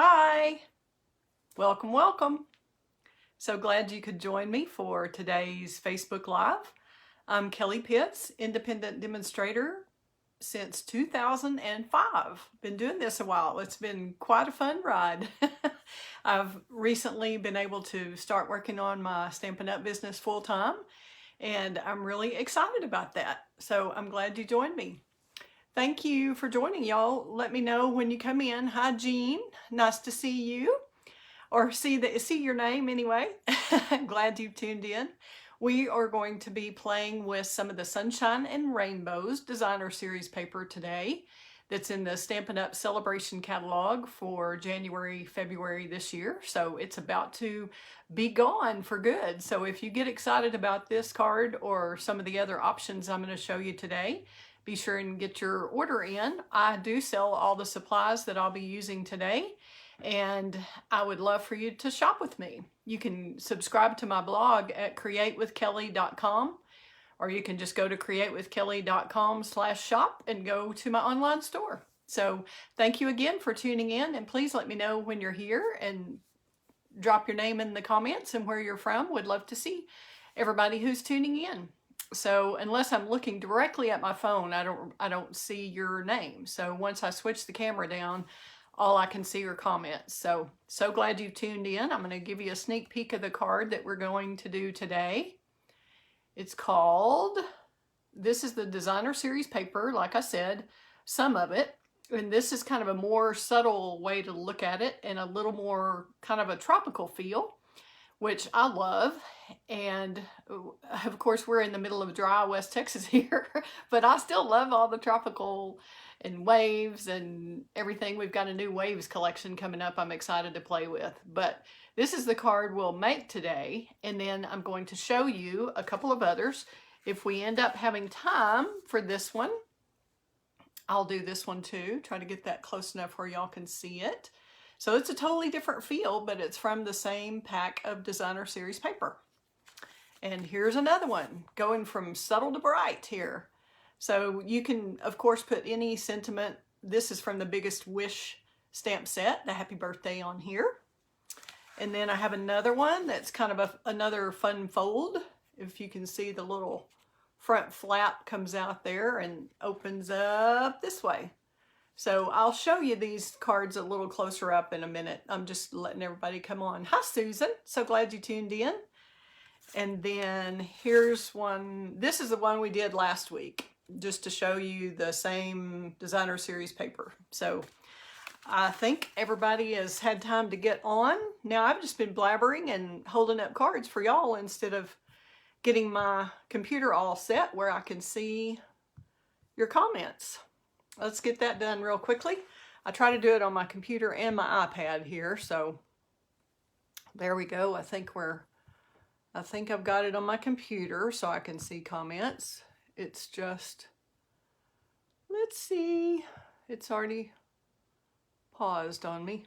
Hi, welcome, welcome. So glad you could join me for today's Facebook Live. I'm Kelly Pitts, independent demonstrator since 2005. Been doing this a while. It's been quite a fun ride. I've recently been able to start working on my Stampin' Up! Business full time, and I'm really excited about that. So I'm glad you joined me. Thank you for joining, y'all. Let me know when you come in. Hi, Jean. Nice to see you, or see your name anyway. Glad you've tuned in. We are going to be playing with some of the Sunshine and Rainbows designer series paper today. That's in the Stampin' Up! Celebration catalog for January, February this year. So it's about to be gone for good. So if you get excited about this card or some of the other options I'm going to show you today, be sure and get your order in. I do sell all the supplies that I'll be using today, and I would love for you to shop with me. You can subscribe to my blog at createwithkelly.com, or you can just go to createwithkelly.com/shop and go to my online store. So thank you again for tuning in, and please let me know when you're here and drop your name in the comments and where you're from. Would love to see everybody who's tuning in. So unless I'm looking directly at my phone, I don't see your name. So once I switch the camera down, all I can see are comments. So glad you tuned in. I'm going to give you a sneak peek of the card that we're going to do today. It's called, this is the designer series paper, like I said, some of it. And this is kind of a more subtle way to look at it, and a little more kind of a tropical feel, which I love. And of course we're in the middle of dry West Texas here, but I still love all the tropical and waves and everything. We've got a new waves collection coming up I'm excited to play with. But this is the card we'll make today, and then I'm going to show you a couple of others. If we end up having time for this one, I'll do this one too. Try to get that close enough where y'all can see it. So it's a totally different feel, but it's from the same pack of designer series paper. And here's another one, going from subtle to bright here. So you can, of course, put any sentiment. This is from the Biggest Wish stamp set, the happy birthday on here. And then I have another one that's kind of another fun fold. If you can see, the little front flap comes out there and opens up this way. So I'll show you these cards a little closer up in a minute. I'm just letting everybody come on. Hi, Susan. So glad you tuned in. And then here's one. This is the one we did last week, just to show you the same designer series paper. So I think everybody has had time to get on. Now I've just been blabbering and holding up cards for y'all instead of getting my computer all set where I can see your comments. Let's get that done real quickly. I try to do it on my computer and my iPad here. So there we go. I think I've got it on my computer so I can see comments. It's just, let's see. It's already paused on me.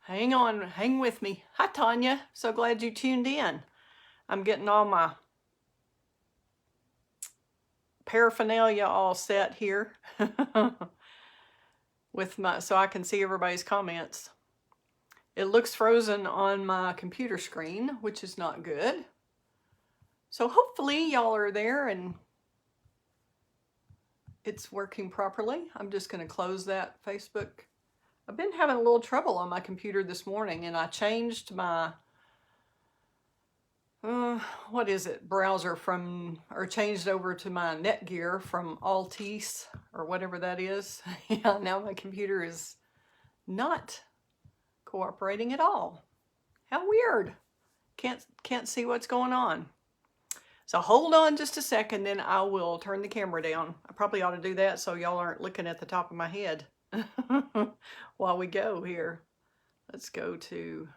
Hang on, hang with me. Hi, Tanya. So glad you tuned in. I'm getting all my paraphernalia all set here with so I can see everybody's comments. It looks frozen on my computer screen, which is not good. So hopefully y'all are there and it's working properly. I'm just going to close that Facebook. I've been having a little trouble on my computer this morning, and I changed my what is it, browser changed over to my Netgear from Altice or whatever that is. Yeah, now my computer is not cooperating at all. How weird. Can't see what's going on. So hold on just a second, then I will turn the camera down. I probably ought to do that so y'all aren't looking at the top of my head while we go here. Let's go to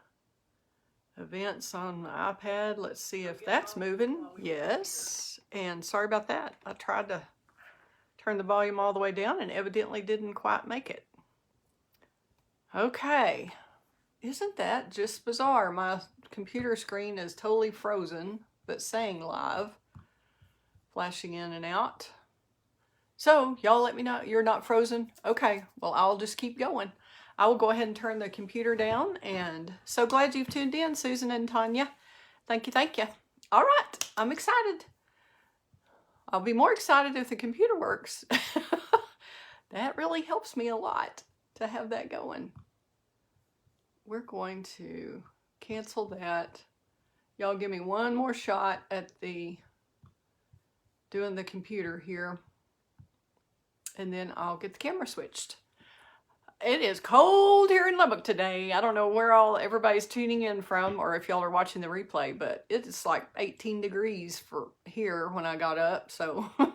events on the iPad. Let's see if that's moving. Yes. And sorry about that. I tried to turn the volume all the way down and evidently didn't quite make it. Okay. Isn't that just bizarre? My computer screen is totally frozen, but saying live, flashing in and out. So y'all let me know you're not frozen. Okay. Well, I'll just keep going. I will go ahead and turn the computer down, and so glad you've tuned in, Susan and Tanya. Thank you, thank you. All right, I'm excited. I'll be more excited if the computer works. That really helps me a lot to have that going. We're going to cancel that. Y'all give me one more shot at doing the computer here, and then I'll get the camera switched. It is cold here in Lubbock today. I don't know where everybody's tuning in from, or if y'all are watching the replay, but it's like 18 degrees for here when I got up, so a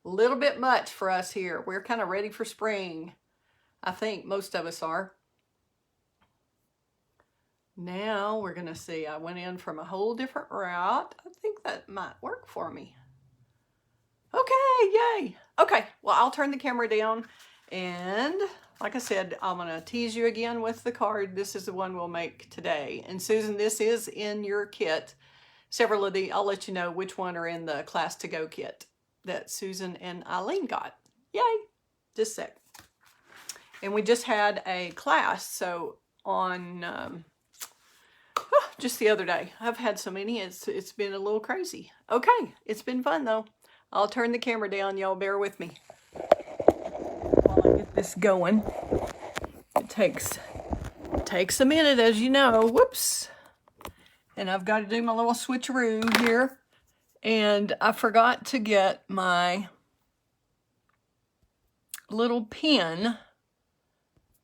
little bit much for us here. We're kind of ready for spring. I think most of us are. Now we're gonna see. I went in from a whole different route. I think that might work for me. Okay, yay. Okay, well, I'll turn the camera down, and like I said, I'm going to tease you again with the card. This is the one we'll make today. And Susan, this is in your kit. Several of I'll let you know which one are in the Class to Go kit that Susan and Eileen got. Yay! Just a sec. And we just had a class, so on just the other day. I've had so many, it's been a little crazy. Okay, it's been fun though. I'll turn the camera down, y'all bear with me while I get this going. It takes a minute, as you know. Whoops. And I've got to do my little switcheroo here. And I forgot to get my little pin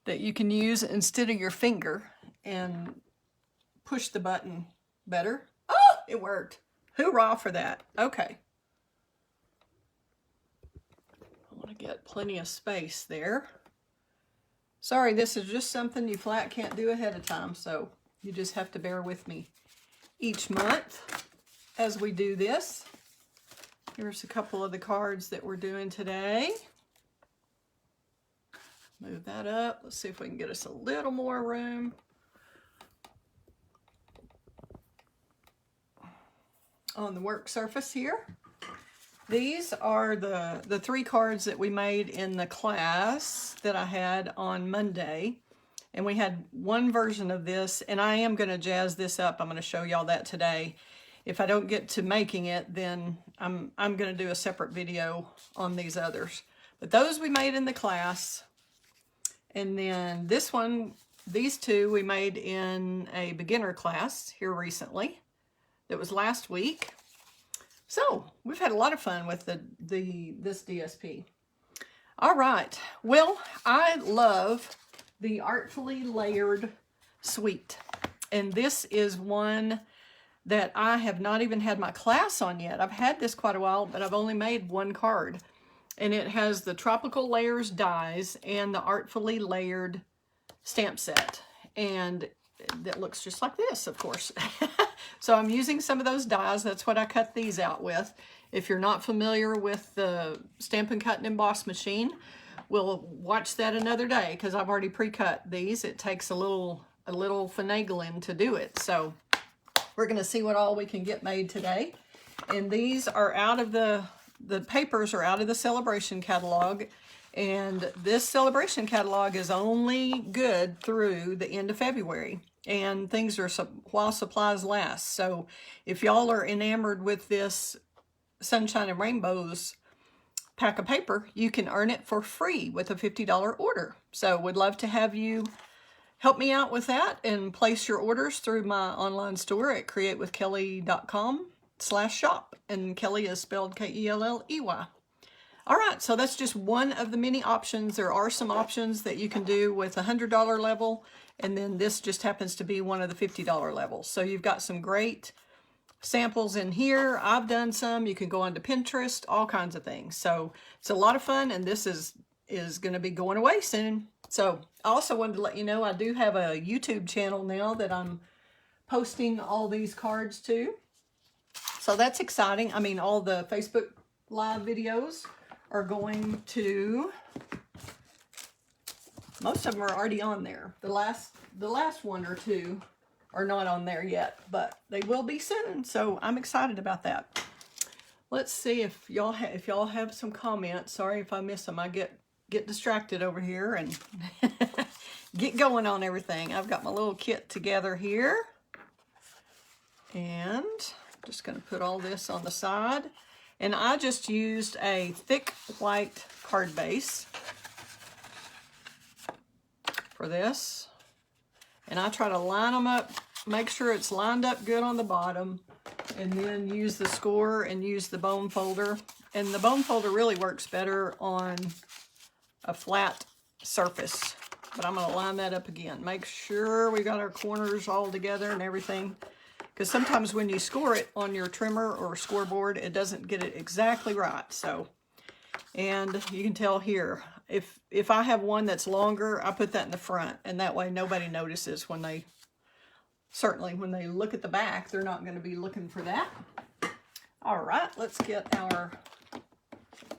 that you can use instead of your finger and push the button better. Oh, it worked. Hoorah for that. Okay. I want to get plenty of space there. Sorry, this is just something you flat can't do ahead of time, so you just have to bear with me each month as we do this. Here's a couple of the cards that we're doing today. Move that up. Let's see if we can get us a little more room. On the work surface here. These are the 3 cards that we made in the class that I had on Monday. And we had one version of this, and I am going to jazz this up. I'm going to show y'all that today. If I don't get to making it, then I'm going to do a separate video on these others. But those we made in the class. And then this one, these 2 we made in a beginner class here recently. That was last week. So we've had a lot of fun with this DSP. All right. Well, I love the Artfully Layered suite. And this is one that I have not even had my class on yet. I've had this quite a while, but I've only made 1 card. And it has the Tropical Layers dies and the Artfully Layered stamp set. And it looks just like this, of course. So I'm using some of those dies. That's what I cut these out with. If you're not familiar with the Stampin' Cut and Emboss machine, we'll watch that another day because I've already pre-cut these. It takes a little finagling to do it. So we're going to see what all we can get made today. And these are out of the papers are out of the Celebration catalog. And this Celebration catalog is only good through the end of February. And things are while supplies last. So if y'all are enamored with this Sunshine and Rainbows pack of paper, you can earn it for free with a $50 order. So would love to have you help me out with that and place your orders through my online store at createwithkelly.com/shop. And Kelly is spelled K-E-L-L-E-Y. All right, so that's just one of the many options. There are some options that you can do with a $100 level, and then this just happens to be one of the $50 levels. So you've got some great samples in here. I've done some. You can go onto Pinterest, all kinds of things. So it's a lot of fun, and this is going to be going away soon. So I also wanted to let you know I do have a YouTube channel now that I'm posting all these cards to. So that's exciting. I mean, all the Facebook Live videos are going to, most of them are already on there. The last 1 or 2 are not on there yet, but they will be soon. So I'm excited about that. Let's see if y'all have some comments. Sorry if I miss them. I get distracted over here and get going on everything. I've got my little kit together here. And I'm just going to put all this on the side. And I just used a thick white card base for this. And I try to line them up, make sure it's lined up good on the bottom, and then use the score and use the bone folder. And the bone folder really works better on a flat surface. But I'm going to line that up again. Make sure we got our corners all together and everything. Because sometimes when you score it on your trimmer or scoreboard, it doesn't get it exactly right. So, and you can tell here, if I have one that's longer, I put that in the front. And that way nobody notices when they, certainly when they look at the back, they're not going to be looking for that. All right, let's get our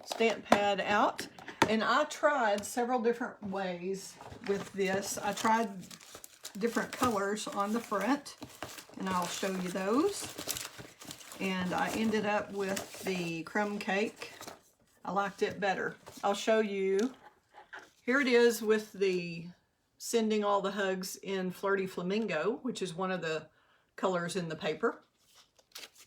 stamp pad out. And I tried several different ways with this. I tried different colors on the front, and I'll show you those. And I ended up with the crumb cake. I liked it better. I'll show you. Here it is with the Sending All the Hugs in Flirty Flamingo, which is one of the colors in the paper.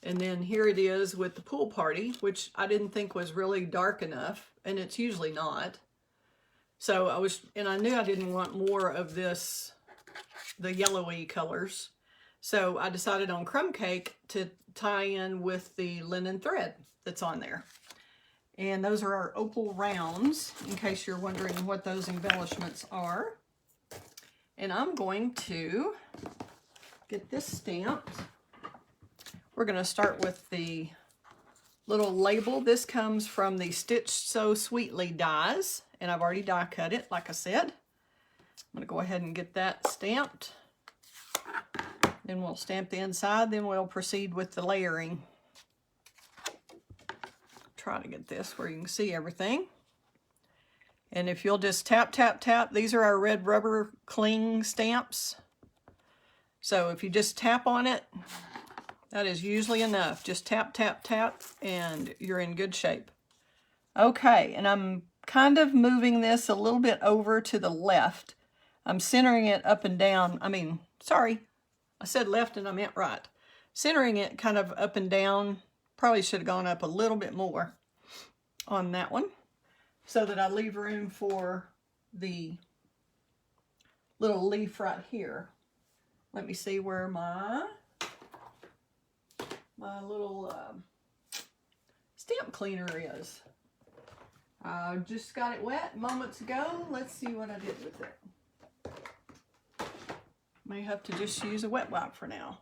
And then here it is with the Pool Party, which I didn't think was really dark enough, and it's usually not. So I knew I didn't want more of this, the yellowy colors. So I decided on crumb cake to tie in with the linen thread that's on there. And those are our Opal Rounds, in case you're wondering what those embellishments are. And I'm going to get this stamped. We're going to start with the little label. This comes from the Stitch So Sweetly dies, and I've already die cut it, like I said. I'm going to go ahead and get that stamped. Then we'll stamp the inside, then we'll proceed with the layering. Try to get this where you can see everything. And if you'll just tap, tap, tap, these are our red rubber cling stamps. So if you just tap on it, that is usually enough. Just tap, tap, tap, and you're in good shape. Okay, and I'm kind of moving this a little bit over to the left. I'm centering it up and down. Sorry, I said left and I meant right. Centering it kind of up and down. Probably should have gone up a little bit more on that one, so that I leave room for the little leaf right here. Let me see where my little stamp cleaner is. I just got it wet moments ago. Let's see what I did with it. May have to just use a wet wipe for now.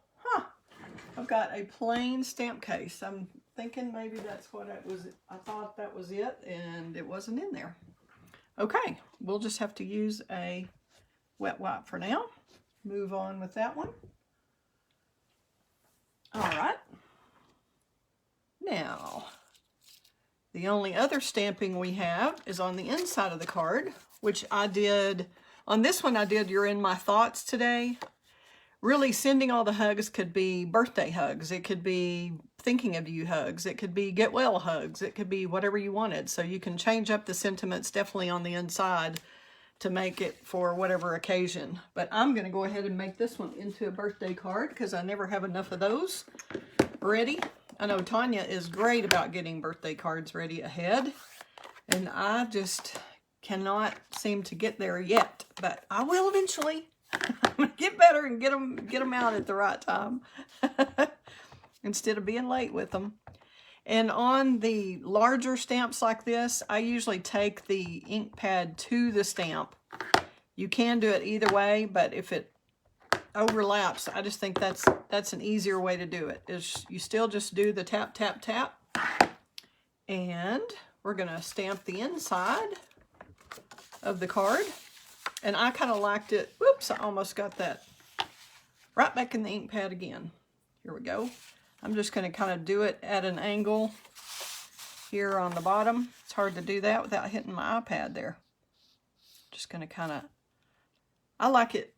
I've got a plain stamp case. I'm thinking maybe that's what it was. I thought that was it, and it wasn't in there. Okay, we'll just have to use a wet wipe for now. Move on with that one. All right. Now, the only other stamping we have is on the inside of the card, which I did, on this one I did You're in My Thoughts Today. Really, Sending All the Hugs could be birthday hugs. It could be thinking of you hugs. It could be get well hugs. It could be whatever you wanted. So you can change up the sentiments definitely on the inside to make it for whatever occasion. But I'm going to go ahead and make this one into a birthday card because I never have enough of those ready. I know Tanya is great about getting birthday cards ready ahead, and I just cannot seem to get there yet, but I will eventually. I'm going to get better and get them out at the right time instead of being late with them. And on the larger stamps like this, I usually take the ink pad to the stamp. You can do it either way, but if it overlaps, I just think that's an easier way to do it. Is you still just do the tap, tap, tap. And we're going to stamp the inside of the card. And I kind of liked it. Whoops, I almost got that right back in the ink pad again. Here we go. I'm just going to kind of do it at an angle here on the bottom. It's hard to do that without hitting my iPad there. Just going to kind of, I like it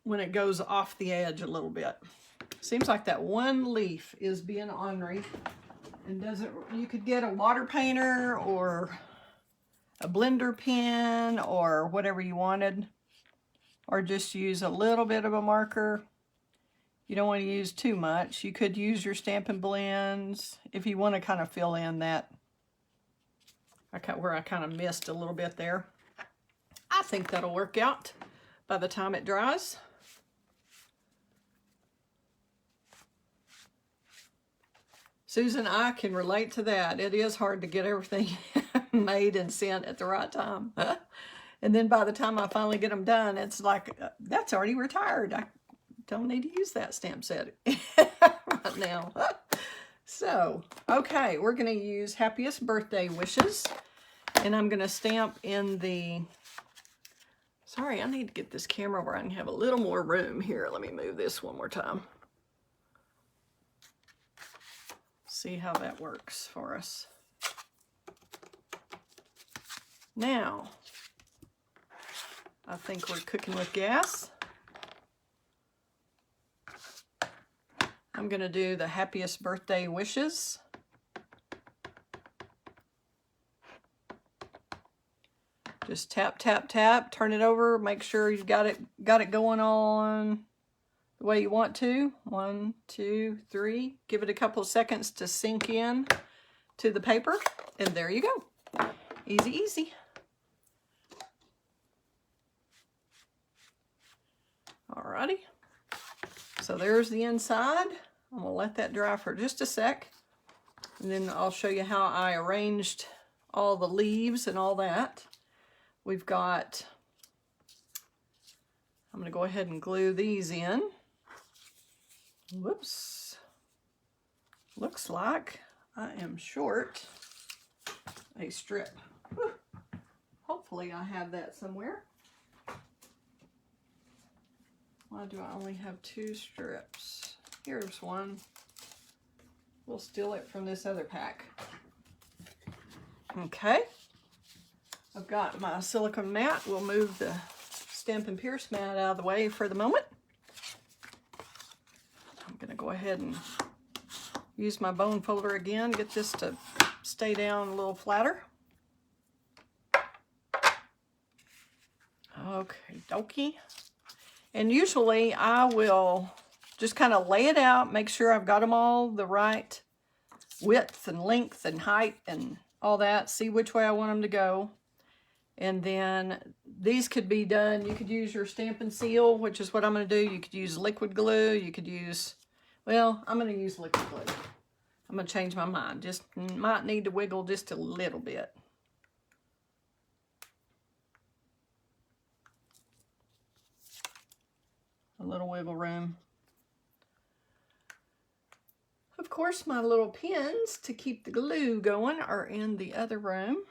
when it goes off the edge a little bit. Seems like that one leaf is being ornery and doesn't, you could get a water painter or a blender pen or whatever you wanted. or just use a little bit of a marker. You don't want to use too much. You could use your Stampin' Blends if you want to kind of fill in that where I kind of missed a little bit there. I think that'll work out by the time it dries. Susan, I can relate to that. It is hard to get everything made and sent at the right time. And then by the time I finally get them done, it's like, that's already retired. I don't need to use that stamp set right now. So, okay, we're going to use Happiest Birthday Wishes. And I'm going to stamp in the... Sorry, I need to get this camera where I can have a little more room here. Let me move this one more time. See how that works for us. Now, I think we're cooking with gas. I'm going to do the Happiest Birthday Wishes. Just tap, tap, tap, turn it over, make sure you've got it going on the way you want to. 1, 2, 3. Give it a couple of seconds to sink in to the paper, and there you go. Easy, easy. Alrighty. So there's the inside. I'm gonna let that dry for just a sec, and then I'll show you how I arranged all the leaves and all that. We've got, I'm gonna go ahead and glue these in. Whoops. Looks like I am short a strip. Whew. Hopefully I have that somewhere. Why do I only have 2 strips? Here's one. We'll steal it from this other pack. Okay. I've got my silicone mat. We'll move the Stampin' Pierce mat out of the way for the moment. I'm going to go ahead and use my bone folder again, get this to stay down a little flatter. Okay, dokie. And usually I will just kind of lay it out, make sure I've got them all the right width and length and height and all that, see which way I want them to go. And then these could be done, you could use your Stampin' Seal, which is what I'm going to do. You could use liquid glue, you could use, well, I'm going to use liquid glue. I'm going to change my mind, just might need to wiggle just a little bit. A little wiggle room. Of course, my little pins to keep the glue going are in the other room.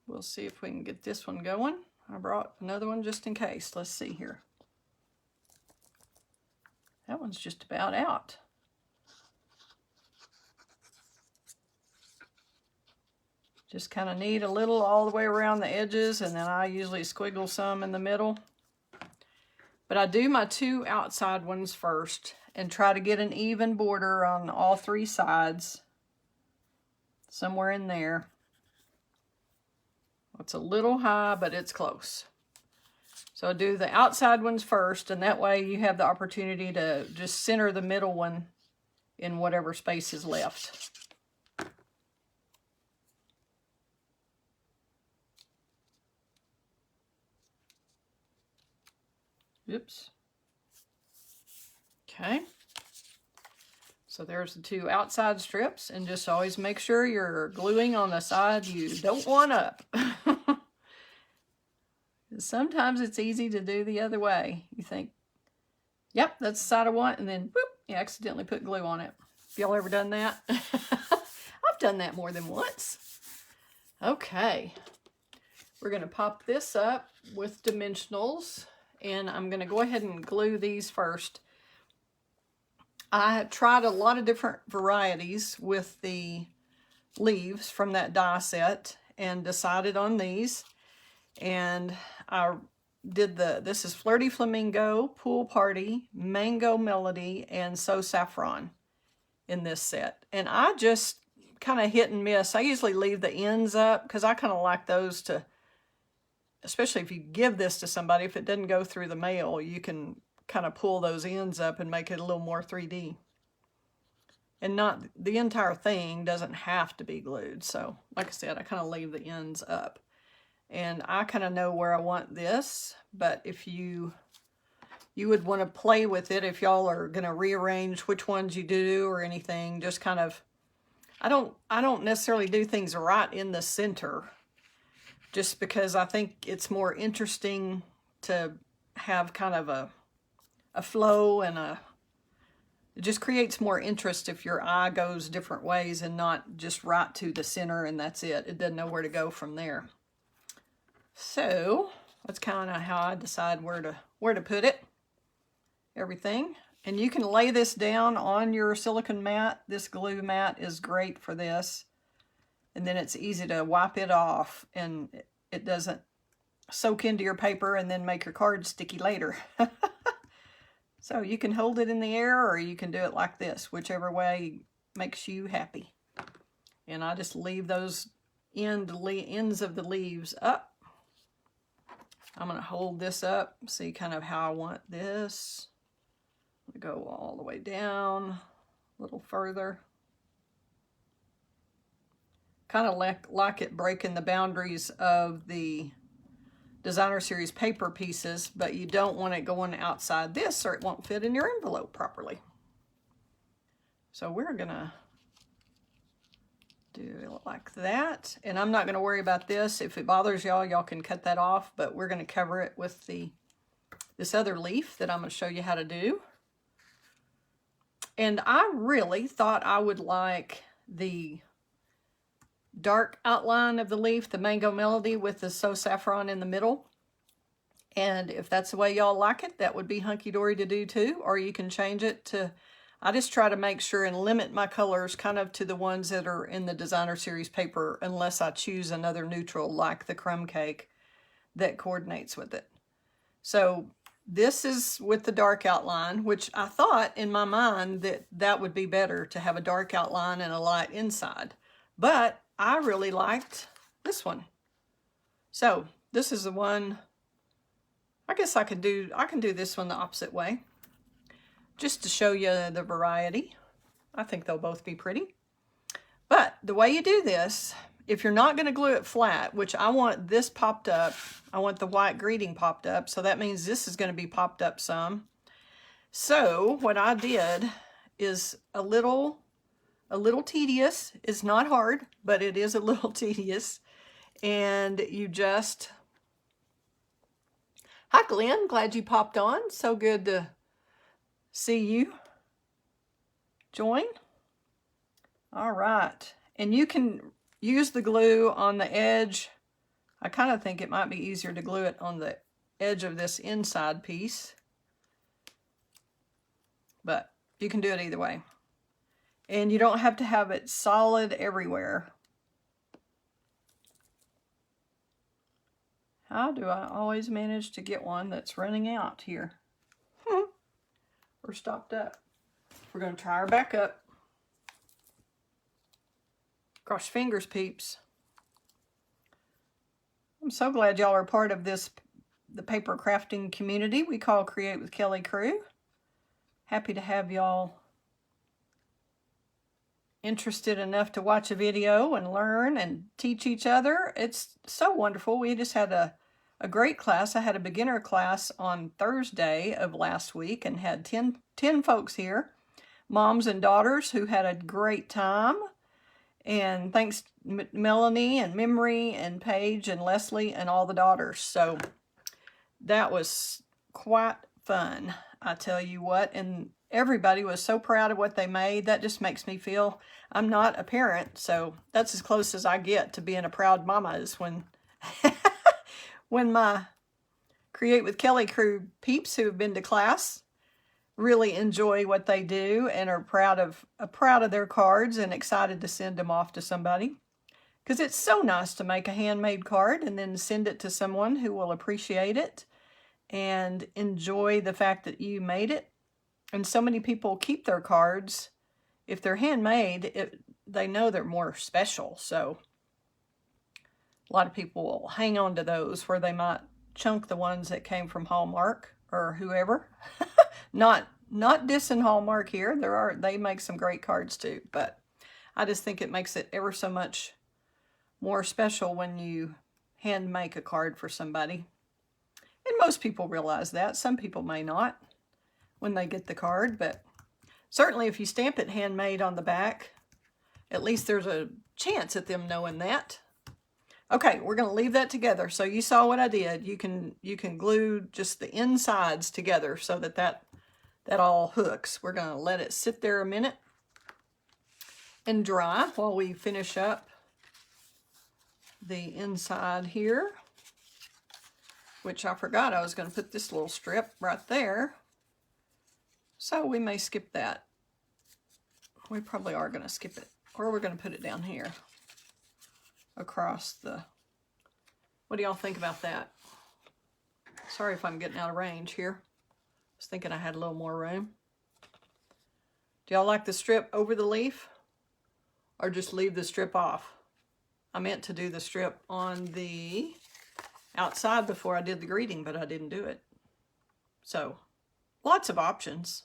We'll see if we can get this one going. I brought another one just in case. Let's see here. That one's just about out. Just kind of knead a little all the way around the edges, and then I usually squiggle some in the middle. But I do my 2 outside ones first and try to get an even border on all 3 sides. Somewhere in there. It's a little high, but it's close. So I do the outside ones first, and that way you have the opportunity to just center the middle one in whatever space is left. Oops. Okay. So there's the 2 outside strips, and just always make sure you're gluing on the side you don't want up. Sometimes it's easy to do the other way. You think, yep, that's the side I want, and then whoop, you accidentally put glue on it. Have y'all ever done that? I've done that more than once. Okay. We're going to pop this up with dimensionals, and I'm going to go ahead and glue these first. I have tried a lot of different varieties with the leaves from that die set and decided on these. And I did this is Flirty Flamingo, Pool Party, Mango Melody, and So Saffron in this set. And I just kind of hit and miss. I usually leave the ends up because I kind of like those to especially if you give this to somebody, if it doesn't go through the mail, you can kind of pull those ends up and make it a little more 3D. And not, the entire thing doesn't have to be glued. So like I said, I kind of leave the ends up. And I kind of know where I want this, but if you would want to play with it, if y'all are going to rearrange which ones you do or anything, just kind of, I don't necessarily do things right in the center, just because I think it's more interesting to have kind of a flow, and it just creates more interest if your eye goes different ways and not just right to the center and that's it. It doesn't know where to go from there. So that's kind of how I decide where to put it, everything. And you can lay this down on your silicone mat. This glue mat is great for this. And then it's easy to wipe it off, and it doesn't soak into your paper and then make your card sticky later. So you can hold it in the air, or you can do it like this, whichever way makes you happy. And I just leave those ends of the leaves up. I'm going to hold this up, see kind of how I want this. Go all the way down a little further. Kind of like it breaking the boundaries of the Designer Series paper pieces, but you don't want it going outside this or it won't fit in your envelope properly. So we're gonna do it like that. And I'm not gonna worry about this. If it bothers y'all, y'all can cut that off, but we're gonna cover it with this other leaf that I'm gonna show you how to do. And I really thought I would like the dark outline of the leaf, the Mango Melody with the So Saffron in the middle. And if that's the way y'all like it, that would be hunky-dory to do too. Or you can change it to, I just try to make sure and limit my colors kind of to the ones that are in the Designer Series paper, unless I choose another neutral like the crumb cake that coordinates with it. So this is with the dark outline, which I thought in my mind that would be better to have a dark outline and a light inside. But I really liked this one. So this is the one, I guess I can do this one the opposite way, just to show you the variety. I think they'll both be pretty. But the way you do this, if you're not going to glue it flat, which I want this popped up, I want the white greeting popped up, so that means this is going to be popped up some. So what I did is a little tedious. It's not hard, but it is a little tedious. And you just... Hi, Glenn. Glad you popped on. So good to see you join. All right. And you can use the glue on the edge. I kind of think it might be easier to glue it on the edge of this inside piece. But you can do it either way. And you don't have to have it solid everywhere. How do I always manage to get one that's running out here? We're stopped up. We're going to try her back up. Cross your fingers, peeps. I'm so glad y'all are part of the paper crafting community we call Create with Kelly Crew. Happy to have y'all interested enough to watch a video and learn and teach each other. It's so wonderful. We just had a great class. I had a beginner class on Thursday of last week and had 10 folks here, moms and daughters, who had a great time. And thanks Melanie and Memory and Paige and Leslie and all the daughters. So that was quite fun, I tell you what. And everybody was so proud of what they made. That just makes me feel, I'm not a parent, so that's as close as I get to being a proud mama, is when when my Create with Kelly Crew peeps who have been to class really enjoy what they do and are proud of their cards and excited to send them off to somebody. Because it's so nice to make a handmade card and then send it to someone who will appreciate it and enjoy the fact that you made it. And so many people keep their cards. If they're handmade, they know they're more special. So A lot of people will hang on to those where they might chunk the ones that came from Hallmark or whoever. Not dissing Hallmark here. They make some great cards too, but I just think it makes it ever so much more special when you hand make a card for somebody. And most people realize that. Some people may not when they get the card, but certainly if you stamp it handmade on the back, at least there's a chance at them knowing that. Okay, we're going to leave that together. So you saw what I did. You can glue just the insides together so that all hooks. We're going to let it sit there a minute and dry while we finish up the inside here, which I forgot I was going to put this little strip right there. So we may skip that. We probably are going to skip it, or we're going to put it down here across the... What do y'all think about that? Sorry if I'm getting out of range here. I was thinking I had a little more room. Do y'all like the strip over the leaf, or just leave the strip off? I meant to do the strip on the outside before I did the greeting, but I didn't do it. So, lots of options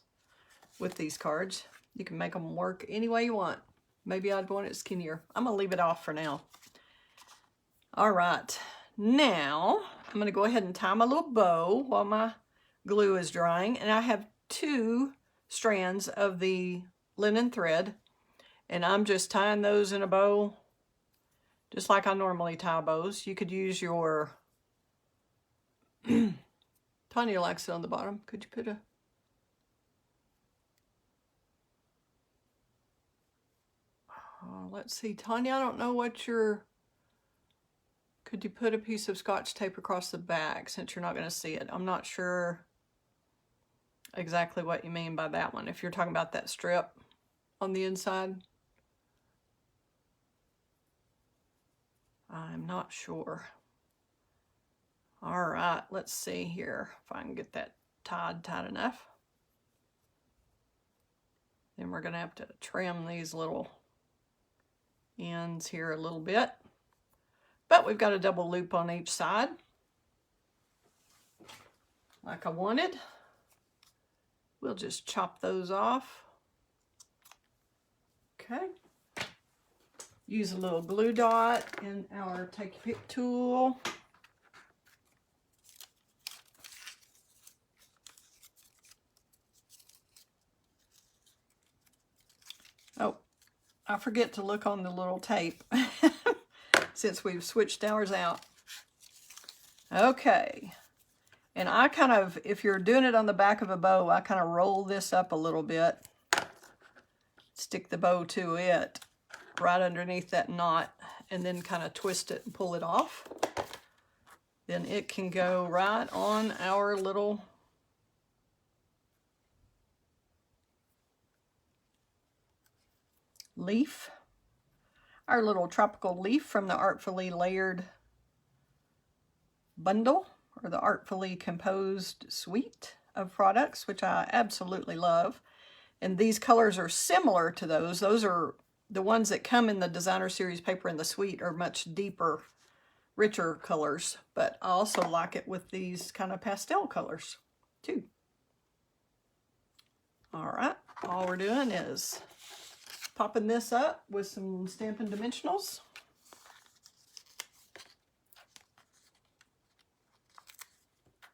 with these cards. You can make them work any way you want. Maybe I'd want it skinnier. I'm going to leave it off for now. All right. Now, I'm going to go ahead and tie my little bow while my glue is drying. And I have 2 strands of the linen thread. And I'm just tying those in a bow, just like I normally tie bows. You could use your... Tanya likes it on the bottom. Could you put a... let's see, Tanya, I don't know what your... Could you put a piece of Scotch tape across the back since you're not going to see it? I'm not sure exactly what you mean by that one. If you're talking about that strip on the inside. I'm not sure. All right, let's see here if I can get that tied tight enough. Then we're going to have to trim these little ends here a little bit. But we've got a double loop on each side, like I wanted. We'll just chop those off. Okay. Use a little glue dot in our Take Your Pick tool. Oh, I forget to look on the little tape since we've switched ours out. Okay. And I kind of, if you're doing it on the back of a bow, I kind of roll this up a little bit. Stick the bow to it right underneath that knot and then kind of twist it and pull it off. Then it can go right on our little leaf. Our little tropical leaf from the Artfully Layered bundle, or the Artfully Composed suite of products, which I absolutely love. And these colors are similar to those. Those are the ones that come in the designer series paper in the suite are much deeper, richer colors. But I also like it with these kind of pastel colors too. All right, all we're doing is popping this up with some Stampin' Dimensionals.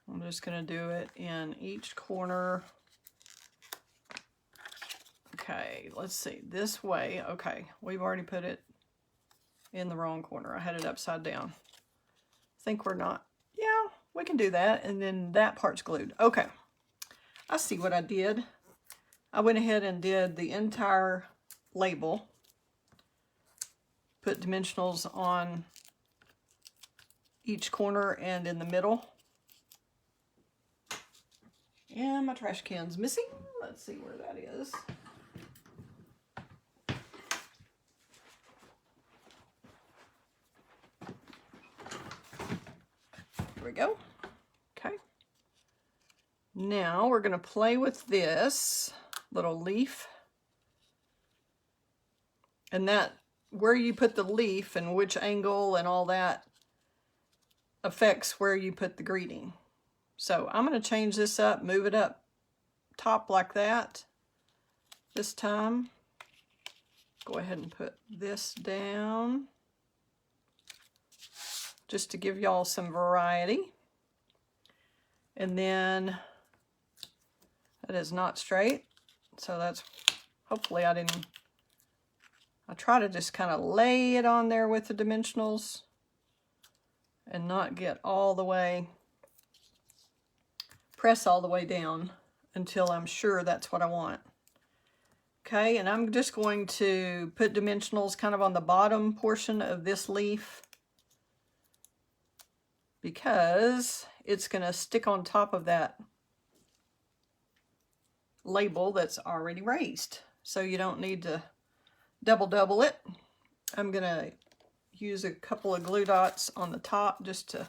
I'm just going to do it in each corner. Okay, let's see, this way. Okay, we've already put it in the wrong corner. I had it upside down. I think we're not, yeah, we can do that. And then that part's glued. Okay, I see what I did. I went ahead and did the entire label. Put dimensionals on each corner and in the middle. And my trash can's missing. Let's see where that is. There we go. Okay. Now we're going to play with this little leaf. And that, where you put the leaf and which angle and all that affects where you put the greeting. So I'm going to change this up, move it up top like that this time. Go ahead and put this down just to give y'all some variety. And then that is not straight, so that's, hopefully I try to just kind of lay it on there with the dimensionals and not get all the way, press all the way down until I'm sure that's what I want. Okay, and I'm just going to put dimensionals kind of on the bottom portion of this leaf because it's going to stick on top of that label that's already raised. So you don't need to double it. I'm going to use a couple of glue dots on the top just to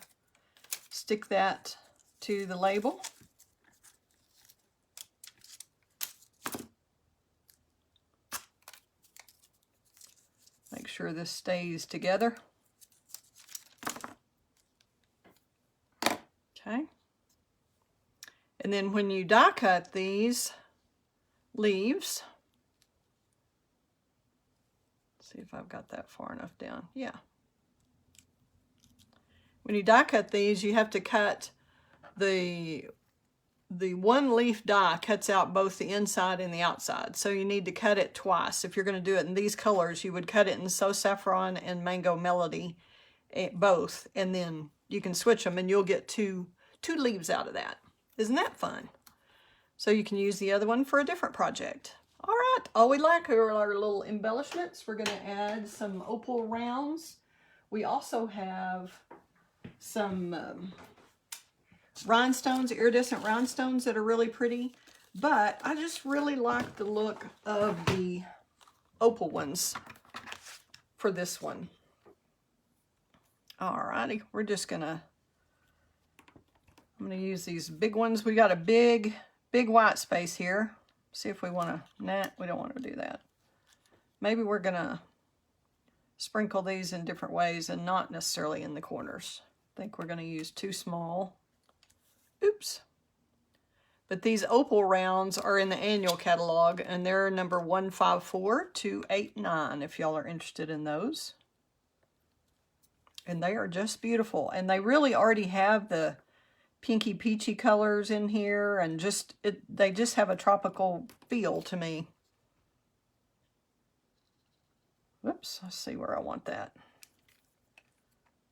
stick that to the label. Make sure this stays together. Okay. And then when you die cut these leaves, see if I've got that far enough down. Yeah. When you die cut these, you have to cut the one leaf die cuts out both the inside and the outside. So you need to cut it twice. If you're going to do it in these colors, you would cut it in So Saffron and Mango Melody, both, and then you can switch them and you'll get two leaves out of that. Isn't that fun? So you can use the other one for a different project. All right, all we like are our little embellishments. We're going to add some Opal Rounds. We also have some rhinestones, iridescent rhinestones that are really pretty. But I just really like the look of the opal ones for this one. All righty, we're just going to, I'm going to use these big ones. We got a big white space here. See if we want to, nah, we don't want to do that. Maybe we're going to sprinkle these in different ways and not necessarily in the corners. I think we're going to use too small. Oops. But these Opal Rounds are in the annual catalog and they're number 154289 if y'all are interested in those. And they are just beautiful. And they really already have the pinky peachy colors in here, and they just have a tropical feel to me. Whoops, let's see where I want that.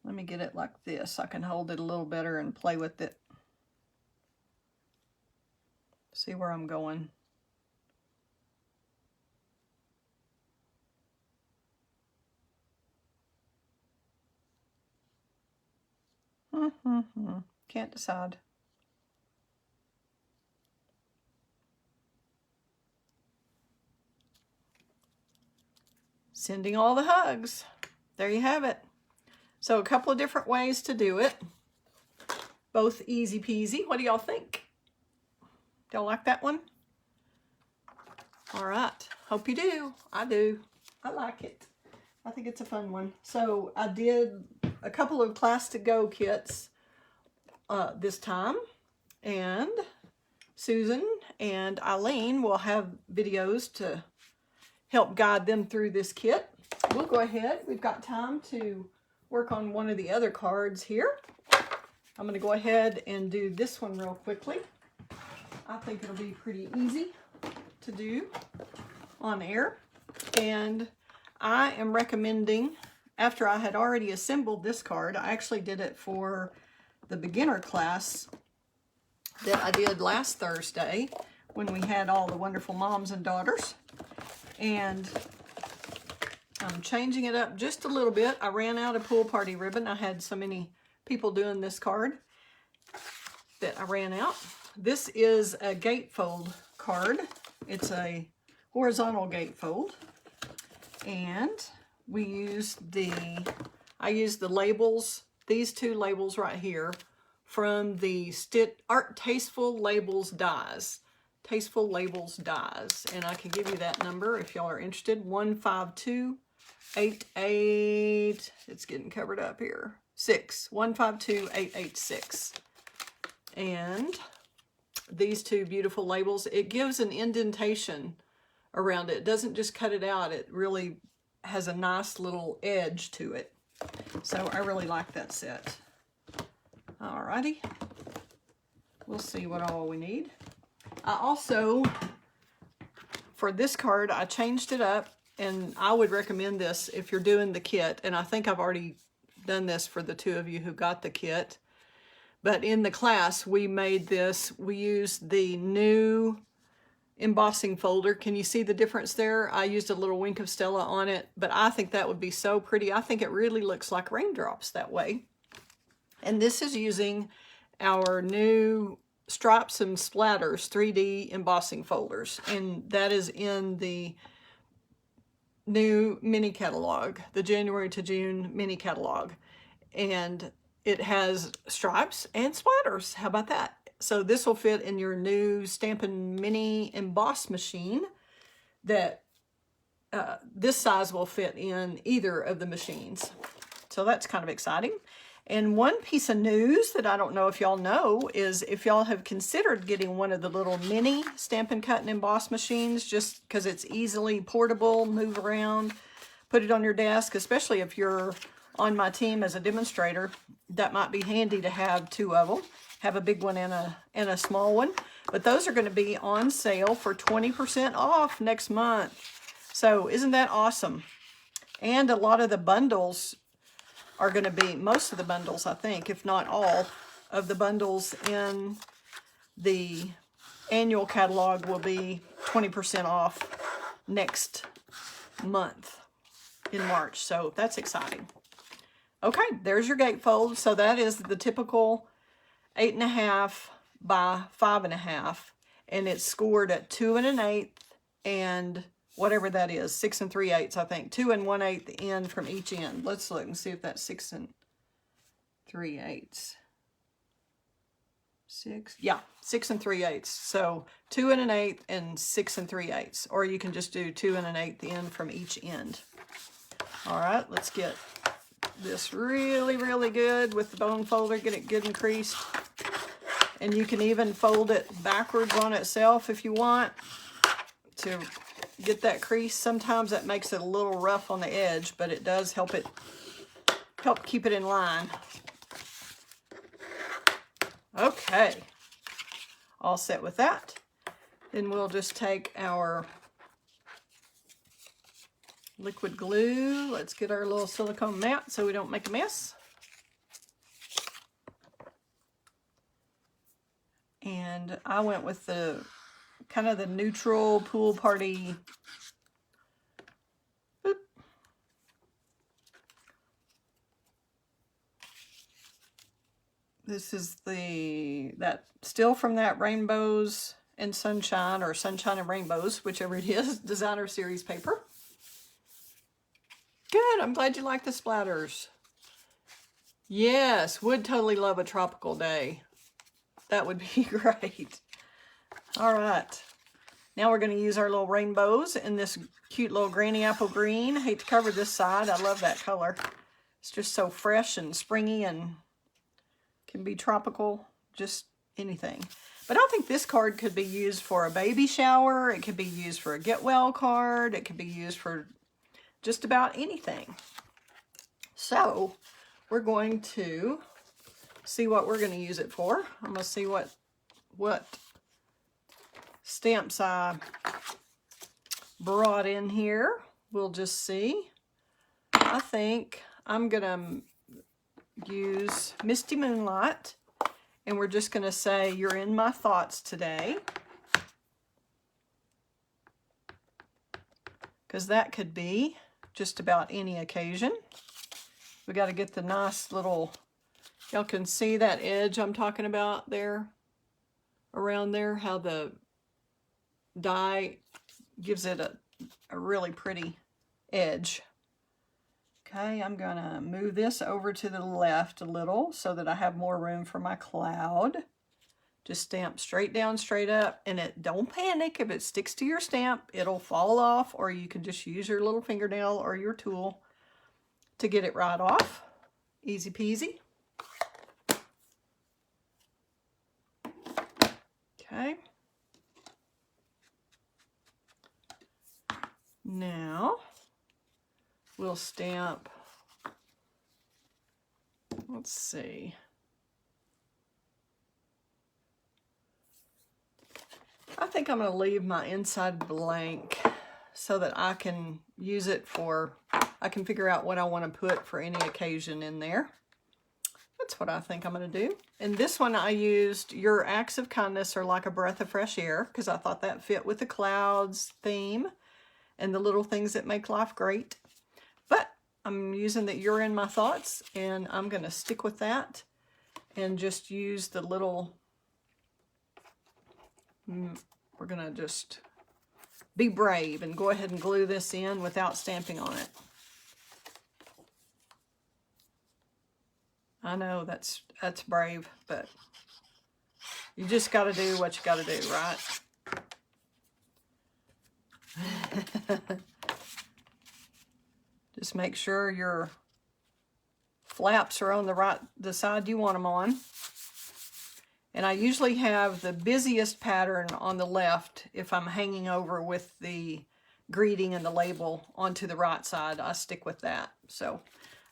Let me get it like this. I can hold it a little better and play with it. See where I'm going. Can't decide. Sending all the hugs. There you have it. So a couple of different ways to do it. Both easy peasy. What do y'all think? Y'all like that one? All right. Hope you do. I do. I like it. I think it's a fun one. So I did a couple of Class to Go kits this time, and Susan and Eileen will have videos to help guide them through this kit. We'll go ahead. We've got time to work on one of the other cards here. I'm going to go ahead and do this one real quickly. I think it'll be pretty easy to do on air. And I am recommending, after I had already assembled this card, I actually did it for the beginner class that I did last Thursday when we had all the wonderful moms and daughters. And I'm changing it up just a little bit. I ran out of pool party ribbon. I had so many people doing this card that I ran out. This is a gatefold card. It's a horizontal gatefold. And I used the labels, these two labels right here, from the Tasteful Labels dies. Tasteful Labels dies. And I can give you that number if y'all are interested. 15288. It's getting covered up here. 152886. And these two beautiful labels, it gives an indentation around it. It doesn't just cut it out. It really has a nice little edge to it. So I really like that set. Alrighty. We'll see what all we need. I also, for this card, I changed it up, and I would recommend this if you're doing the kit. And I think I've already done this for the two of you who got the kit. But in the class, we made this. We used the new embossing folder. Can you see the difference there? I used a little wink of Stella on it, but I think that would be so pretty. I think it really looks like raindrops that way. And this is using our new Stripes and Splatters 3D embossing folders. And that is in the new mini catalog, the January to June mini catalog. And it has stripes and splatters. How about that? So this will fit in your new Stampin' Mini Emboss machine. That this size will fit in either of the machines. So that's kind of exciting. And one piece of news that I don't know if y'all know is if y'all have considered getting one of the little mini Stampin' Cut and Emboss machines, just because it's easily portable, move around, put it on your desk, especially if you're on my team as a demonstrator. That might be handy to have two of them. Have a big one and a small one. But those are going to be on sale for 20% off next month. So isn't that awesome? And a lot of the bundles are going to be, most of the bundles, I think, if not all of the bundles in the annual catalog will be 20% off next month in March. So that's exciting. Okay, there's your gatefold. So that is the typical 8.5 by 5.5, and it's scored at 2 1/8 and whatever that is, 6 3/8, I think, 2 1/8 end from each end. Let's look and see if that's 6 3/8. 6, yeah, 6 3/8. So 2 1/8 and 6 3/8, or you can just do 2 1/8 end from each end. All right, let's get this really, really good with the bone folder. Get it good and creased. And you can even fold it backwards on itself if you want to get that crease. Sometimes that makes it a little rough on the edge, but it does help keep it in line. Okay, all set with that. Then we'll just take our liquid glue. Let's get our little silicone mat so we don't make a mess. And I went with the kind of the neutral pool party. Boop. This is that still from that Rainbows and Sunshine, or Sunshine and Rainbows, whichever it is, designer series paper. Good, I'm glad you like the splatters. Yes, would totally love a tropical day. That would be great. All right, now we're going to use our little rainbows in this cute little granny apple green. I hate to cover this side. I love that color. It's just so fresh and springy and can be tropical, just anything. But I think this card could be used for a baby shower. It could be used for a get well card. It could be used for just about anything. So we're going to see what we're going to use it for. I'm going to see what stamps I brought in here. We'll just see. I think I'm going to use Misty Moonlight, and we're just going to say, "You're in my thoughts today," because that could be just about any occasion. We got to get the nice little, y'all can see that edge I'm talking about there, around there, how the dye gives it a really pretty edge. Okay, I'm gonna move this over to the left a little so that I have more room for my cloud. Just stamp straight down, straight up, and don't panic if it sticks to your stamp. It'll fall off, or you can just use your little fingernail or your tool to get it right off. Easy peasy. Okay. Now we'll stamp, let's see. I think I'm going to leave my inside blank so that I can use it for, I can figure out what I want to put for any occasion in there. That's what I think I'm going to do. And this one I used Your Acts of Kindness Are Like a Breath of Fresh Air, because I thought that fit with the clouds theme and the little things that make life great. But I'm using that You're in My Thoughts, and I'm going to stick with that and just use the little, we're going to just be brave and go ahead and glue this in without stamping on it. I know that's brave, but you just got to do what you got to do, right? Just make sure your flaps are on the side you want them on. And I usually have the busiest pattern on the left if I'm hanging over with the greeting and the label onto the right side. I stick with that. So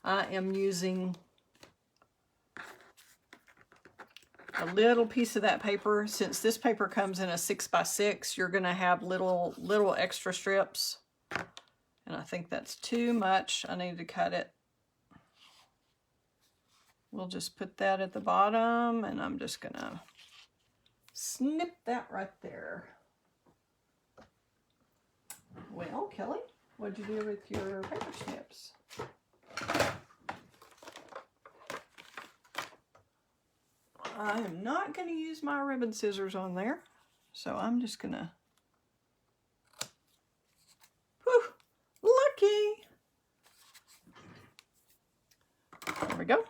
I am using a little piece of that paper. Since this paper comes in a 6x6, you're going to have little extra strips. And I think that's too much. I need to cut it. We'll just put that at the bottom, and I'm just going to snip that right there. Well, Kelly, what'd you do with your paper snips? I am not going to use my ribbon scissors on there, so I'm just going to, lucky. There we go.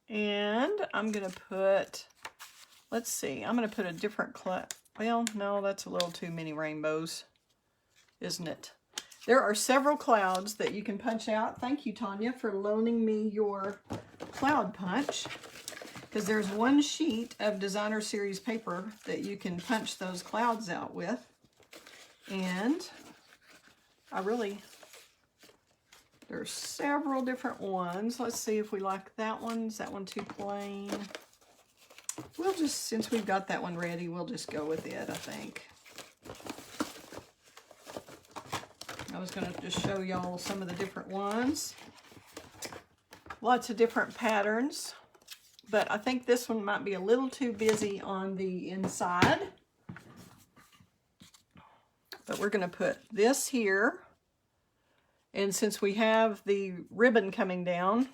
And I'm going to put, let's see, I'm going to put a different cloud. Well, no, that's a little too many rainbows, isn't it? There are several clouds that you can punch out. Thank you, Tanya, for loaning me your cloud punch. Because there's one sheet of designer series paper that you can punch those clouds out with. And there's several different ones. Let's see if we like that one. Is that one too plain? We'll just, since we've got that one ready, we'll just go with it, I think. I was going to just show y'all some of the different ones. Lots of different patterns. But I think this one might be a little too busy on the inside. But we're going to put this here. And since we have the ribbon coming down,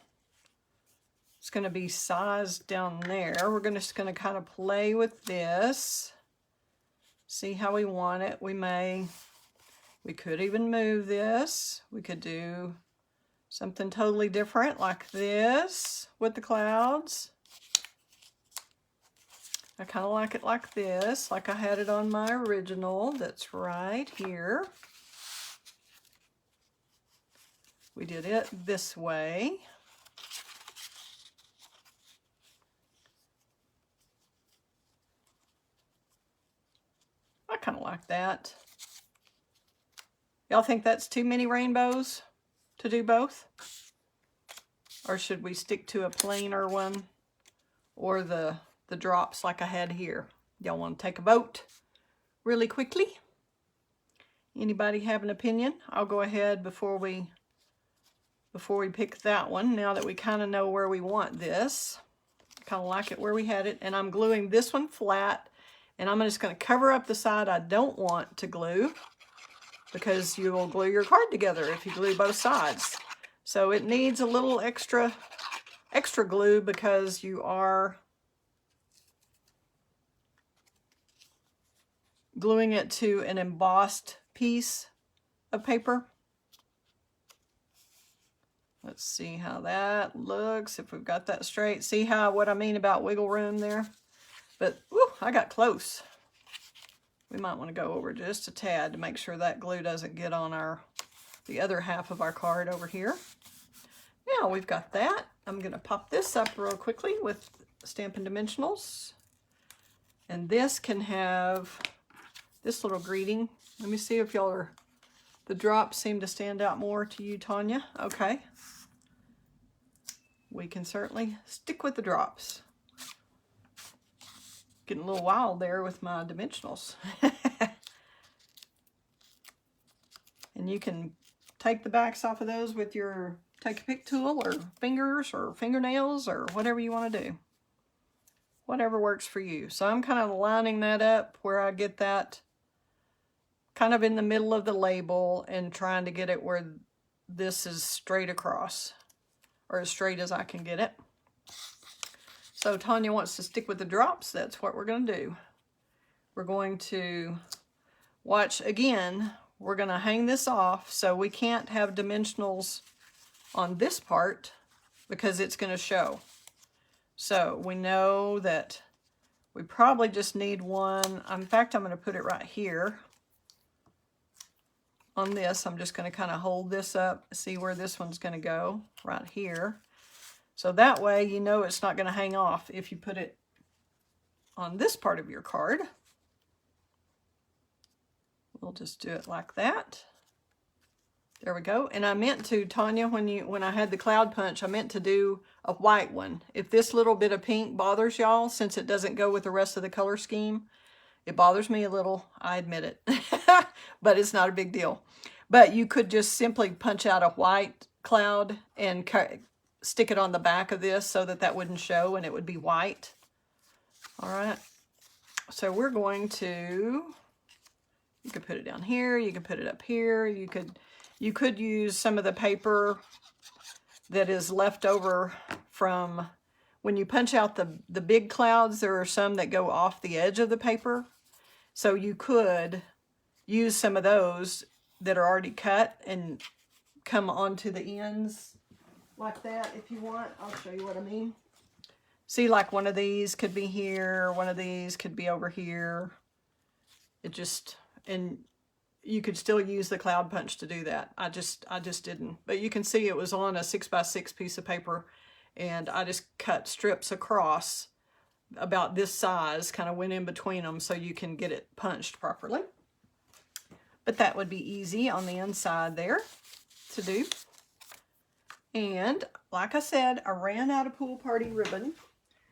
it's going to be sized down there. We're just going to kind of play with this. See how we want it. We could even move this. We could do something totally different like this with the clouds. I kind of like it like this, like I had it on my original. That's right here. We did it this way. I kind of like that. Y'all think that's too many rainbows to do both? Or should we stick to a plainer one or the drops like I had here? Y'all want to take a vote really quickly? Anybody have an opinion? I'll go ahead before we pick that one, now that we kind of know where we want this. Kind of like it where we had it. And I'm gluing this one flat. And I'm just going to cover up the side I don't want to glue, because you will glue your card together if you glue both sides. So it needs a little extra glue because you are gluing it to an embossed piece of paper. Let's see how that looks, if we've got that straight. See what I mean about wiggle room there? But, whew, I got close. We might want to go over just a tad to make sure that glue doesn't get on the other half of our card over here. Now we've got that. I'm going to pop this up real quickly with Stampin' Dimensionals. And this can have this little greeting. Let me see if y'all are, the drops seem to stand out more to you, Tanya. Okay. We can certainly stick with the drops. Getting a little wild there with my dimensionals. And you can take the backs off of those with your take a pick tool or fingers or fingernails or whatever you want to do. Whatever works for you. So I'm kind of lining that up where I get that kind of in the middle of the label and trying to get it where this is straight across, or as straight as I can get it. So Tanya wants to stick with the drops. That's what we're going to do. We're going to watch again. We're going to hang this off, so we can't have dimensionals on this part because it's going to show. So we know that we probably just need one. In fact, I'm going to put it right here on this. I'm just going to kind of hold this up, see where this one's going to go, right here. So that way you know it's not going to hang off if you put it on this part of your card. We'll just do it like that. There we go. And I meant to, Tanya, when I had the cloud punch, I meant to do a white one. If this little bit of pink bothers y'all, since it doesn't go with the rest of the color scheme, it bothers me a little, I admit it. But it's not a big deal. But you could just simply punch out a white cloud and stick it on the back of this so that that wouldn't show and it would be white. All right. So we're going to, you could put it down here, you can put it up here, you could use some of the paper that is left over from when you punch out the big clouds. There are some that go off the edge of the paper. So you could use some of those that are already cut and come onto the ends like that if you want. I'll show you what I mean. See, like one of these could be here, one of these could be over here. It just, and you could still use the cloud punch to do that. I just didn't. But you can see it was on a 6x6 piece of paper, and I just cut strips across about this size, kind of went in between them so you can get it punched properly. But that would be easy on the inside there to do. And like I said, I ran out of pool party ribbon.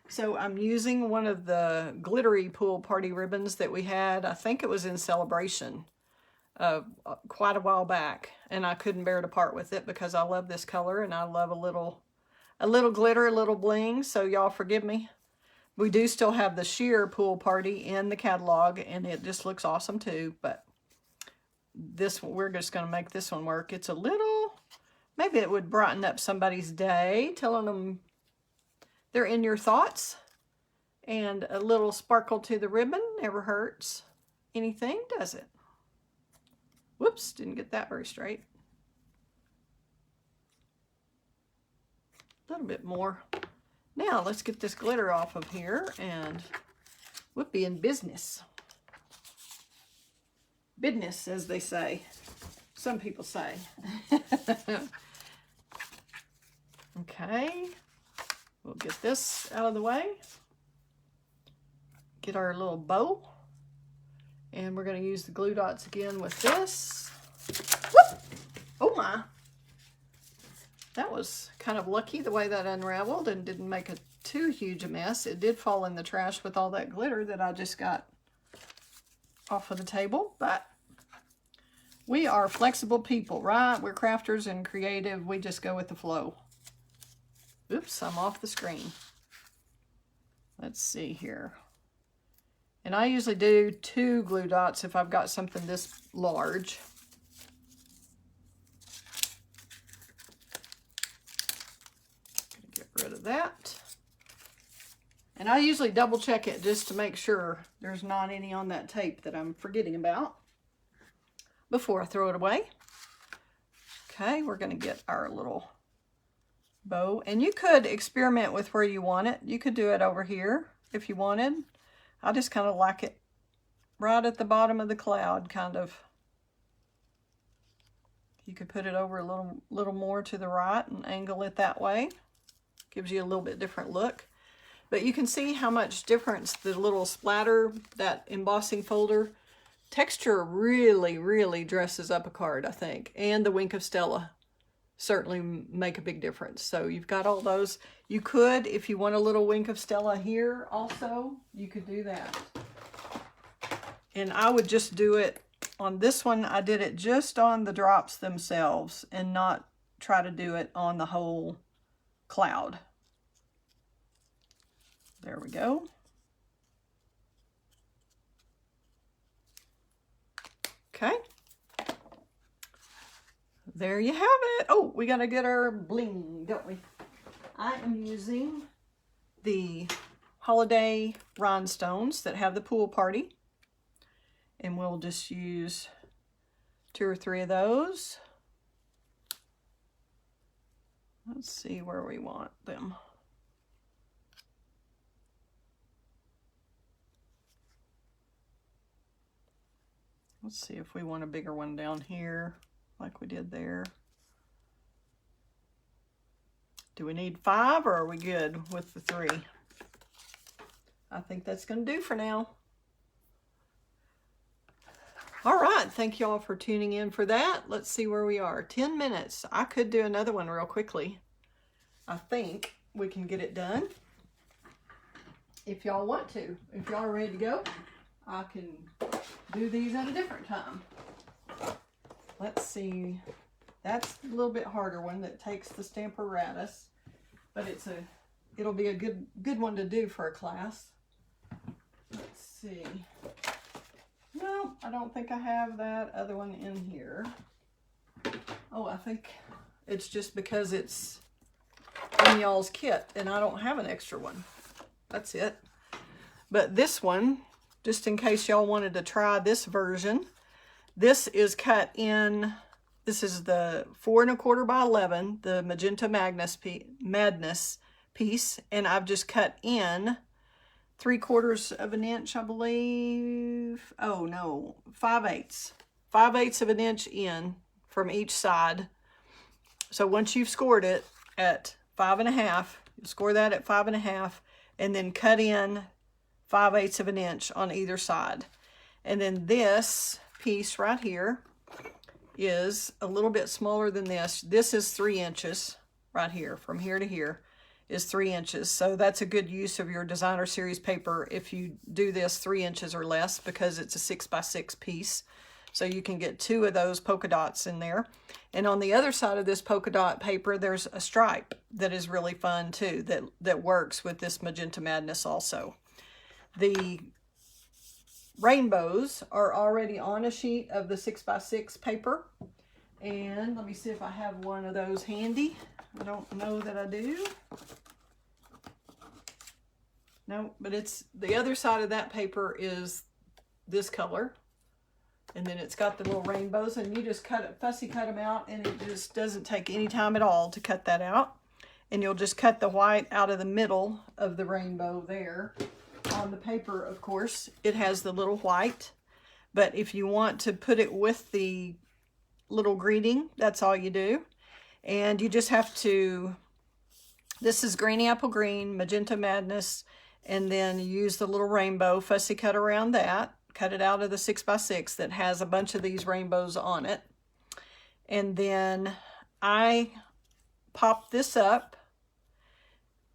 So I'm using one of the glittery pool party ribbons that we had. I think it was in Celebration quite a while back. And I couldn't bear to part with it because I love this color and I love a little glitter, a little bling. So y'all forgive me. We do still have the sheer pool party in the catalog and it just looks awesome too. But this, we're just going to make this one work. It's a little, maybe it would brighten up somebody's day, telling them they're in your thoughts. And a little sparkle to the ribbon never hurts anything, does it? Whoops, didn't get that very straight. A little bit more. Now let's get this glitter off of here and we'll be in business. Business, as they say. Some people say. Okay. We'll get this out of the way. Get our little bow. And we're going to use the glue dots again with this. Whoop! Oh my! That was kind of lucky the way that unraveled and didn't make a too huge a mess. It did fall in the trash with all that glitter that I just got off of the table, but we are flexible people, right? We're crafters and creative. We just go with the flow. Oops, I'm off the screen. Let's see here. And I usually do 2 glue dots if I've got something this large. Gonna get rid of that. And I usually double check it just to make sure there's not any on that tape that I'm forgetting about before I throw it away. Okay, we're gonna get our little bow. And you could experiment with where you want it. You could do it over here if you wanted. I just kind of like it right at the bottom of the cloud, kind of You could put it over a little more to the right and angle it that way. Gives you a little bit different look. But you can see how much difference the little splatter, that embossing folder, texture really, really dresses up a card, I think. And the Wink of Stella certainly make a big difference. So you've got all those. You could, if you want a little Wink of Stella here also, you could do that. And I would just do it on this one. I did it just on the drops themselves and not try to do it on the whole cloud. There we go. Okay. There you have it. Oh, we got to get our bling, don't we? I am using the holiday rhinestones that have the pool party. And we'll just use 2 or 3 of those. Let's see where we want them. Let's see if we want a bigger one down here, like we did there. Do we need 5 or are we good with the 3? I think that's going to do for now. All right, thank you all for tuning in for that. Let's see where we are. 10 minutes. I could do another one real quickly. I think we can get it done. If y'all want to. If y'all are ready to go, I can do these at a different time. Let's see. That's a little bit harder one that takes the Stamparatus, but it'll be a good one to do for a class. Let's see. No, I don't think I have that other one in here. Oh, I think it's just because it's in y'all's kit and I don't have an extra one. That's it. But this one, just in case y'all wanted to try this version, this is cut in, this is the 4 1/4 by 11, the Magenta Madness piece, and I've just cut in 3/4 of an inch, I believe. Oh no, 5/8. 5/8 of an inch in from each side. So once you've scored it at 5 1/2, you score that at 5 1/2, and then cut in 5/8 of an inch on either side. And then this piece right here is a little bit smaller than this. This is 3 inches right here, from here to here is 3 inches. So that's a good use of your designer series paper if you do this 3 inches or less, because it's a 6 by 6 piece. So you can get 2 of those polka dots in there. And on the other side of this polka dot paper, there's a stripe that is really fun too, that works with this Magenta Madness also. The rainbows are already on a sheet of the 6 by 6 paper. And let me see if I have one of those handy. I don't know that I do. No, but it's the other side of that paper is this color. And then it's got the little rainbows, and you just fussy cut them out, and it just doesn't take any time at all to cut that out. And you'll just cut the white out of the middle of the rainbow there. On the paper, of course, it has the little white. But if you want to put it with the little greeting, that's all you do. And you just have to, this is Greeny Apple Green, Magenta Madness, and then you use the little rainbow, fussy cut around that, cut it out of the 6 by 6 that has a bunch of these rainbows on it. And then I pop this up,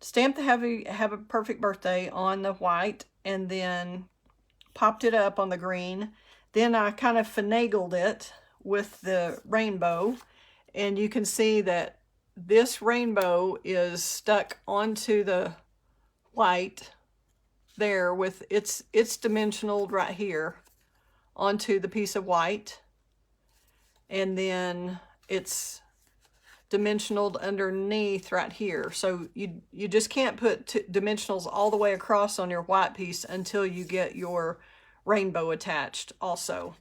stamped the Have a Perfect Birthday on the white, and then popped it up on the green. Then I kind of finagled it with the rainbow, and you can see that this rainbow is stuck onto the white there with it's dimensional right here onto the piece of white, and then it's dimensional underneath right here. So you just can't put dimensionals all the way across on your white piece until you get your rainbow attached also.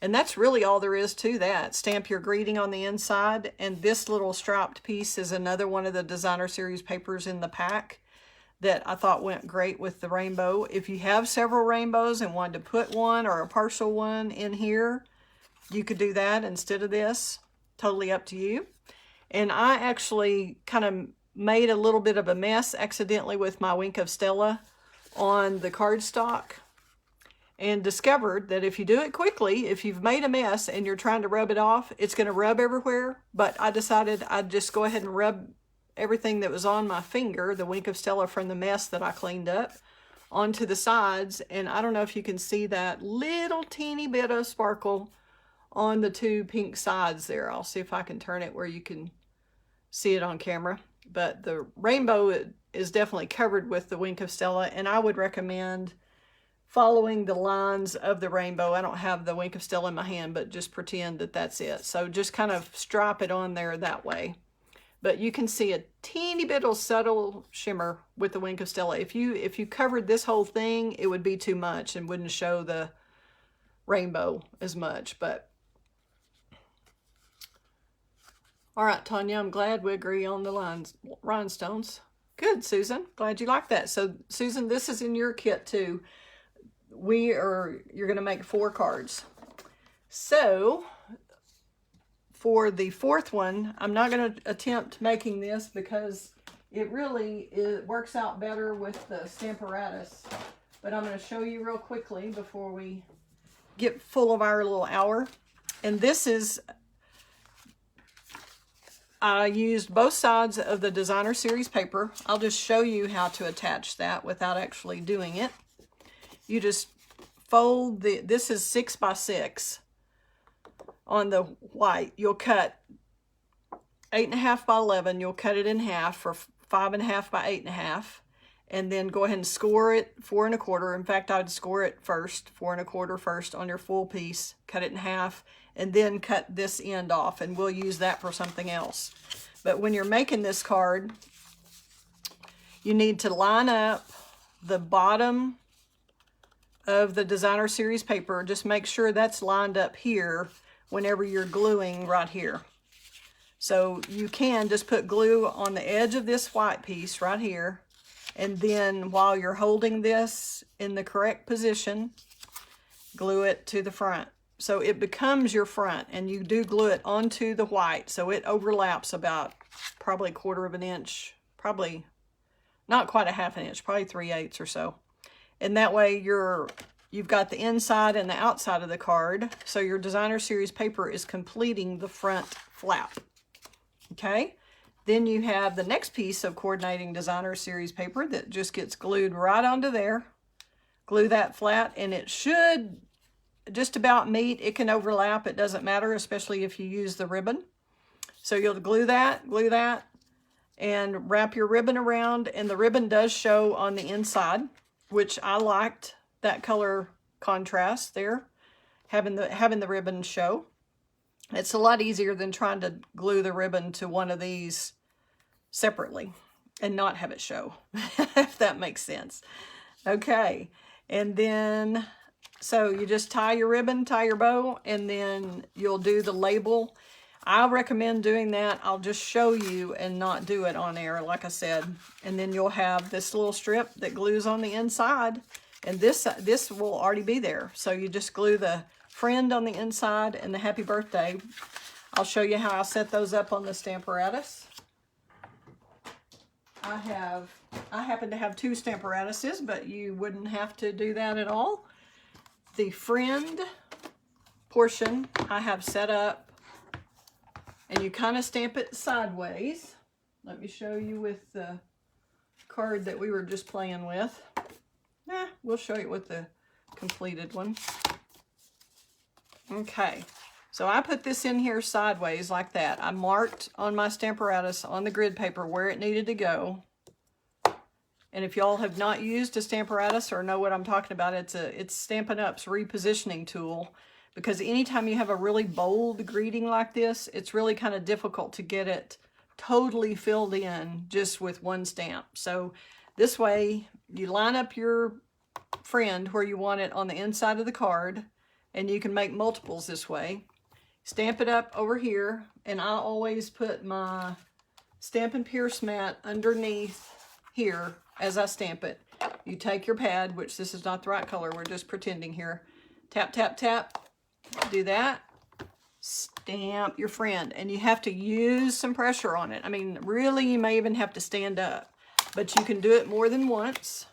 And that's really all there is to that. Stamp your greeting on the inside, and this little striped piece is another one of the designer series papers in the pack that I thought went great with the rainbow. If you have several rainbows and wanted to put one or a partial one in here, you could do that instead of this. totally up to you. And I actually kind of made a little bit of a mess accidentally with my Wink of Stella on the cardstock, and discovered that if you do it quickly, if you've made a mess and you're trying to rub it off, it's going to rub everywhere. But I decided I'd just go ahead and rub everything that was on my finger, the Wink of Stella from the mess that I cleaned up, onto the sides. And I don't know if you can see that little teeny bit of sparkle on the two pink sides there. I'll see if I can turn it where you can see it on camera. But the rainbow is definitely covered with the Wink of Stella, and I would recommend following the lines of the rainbow. I don't have the Wink of Stella in my hand, but just pretend that that's it. So just kind of stripe it on there that way. But you can see a teeny bit of subtle shimmer with the Wink of Stella. If you covered this whole thing, it would be too much and wouldn't show the rainbow as much. But all right, Tanya, I'm glad we agree on the rhinestones. Good, Susan. Glad you like that. So, Susan, this is in your kit too. You're going to make 4 cards. So, for the 4th one, I'm not going to attempt making this because it works out better with the Stamparatus. But I'm going to show you real quickly before we get full of our little hour. And this is, I used both sides of the Designer Series paper. I'll just show you how to attach that without actually doing it. You just fold this is 6 by 6 on the white. You'll cut 8.5 by 11. You'll cut it in half for 5.5 by 8.5, and then go ahead and score it 4 1/4. In fact, I'd score it first, 4 1/4 first on your full piece. Cut it in half, and then cut this end off, and we'll use that for something else. But when you're making this card, you need to line up the bottom of the Designer Series paper. Just make sure that's lined up here whenever you're gluing right here. So you can just put glue on the edge of this white piece right here, and then while you're holding this in the correct position, glue it to the front. So it becomes your front, and you do glue it onto the white, so it overlaps about probably 1/4 inch, probably not quite 1/2 inch, probably 3/8 or so. And that way you've got the inside and the outside of the card, so your Designer Series paper is completing the front flap. Okay? Then you have the next piece of coordinating Designer Series paper that just gets glued right onto there. Glue that flat, and it should just about meet. It can overlap, it doesn't matter, especially if you use the ribbon. So you'll glue that, and wrap your ribbon around, and the ribbon does show on the inside, which I liked that color contrast there, having the ribbon show. It's a lot easier than trying to glue the ribbon to one of these separately and not have it show, if that makes sense. Okay, and then, so you just tie your ribbon, tie your bow, and then you'll do the label. I recommend doing that. I'll just show you and not do it on air, like I said. And then you'll have this little strip that glues on the inside, and this will already be there. So you just glue the friend on the inside and the happy birthday. I'll show you how I set those up on the Stamparatus. I happen to have 2 Stamparatuses, but you wouldn't have to do that at all. The friend portion I have set up, and you kind of stamp it sideways. Let me show you with the card that we were just playing with. We'll show you with the completed one. Okay, so I put this in here sideways like that. I marked on my Stamparatus on the grid paper where it needed to go. And if y'all have not used a Stamparatus or know what I'm talking about, it's Stampin' Up's repositioning tool. Because anytime you have a really bold greeting like this, it's really kind of difficult to get it totally filled in just with one stamp. So this way, you line up your friend where you want it on the inside of the card, and you can make multiples this way. Stamp it up over here, and I always put my Stampin' Pierce mat underneath here as I stamp it. You take your pad, which this is not the right color, we're just pretending here. Tap, tap, tap. Do that, stamp your friend. And you have to use some pressure on it. I mean, really, you may even have to stand up. But you can do it more than once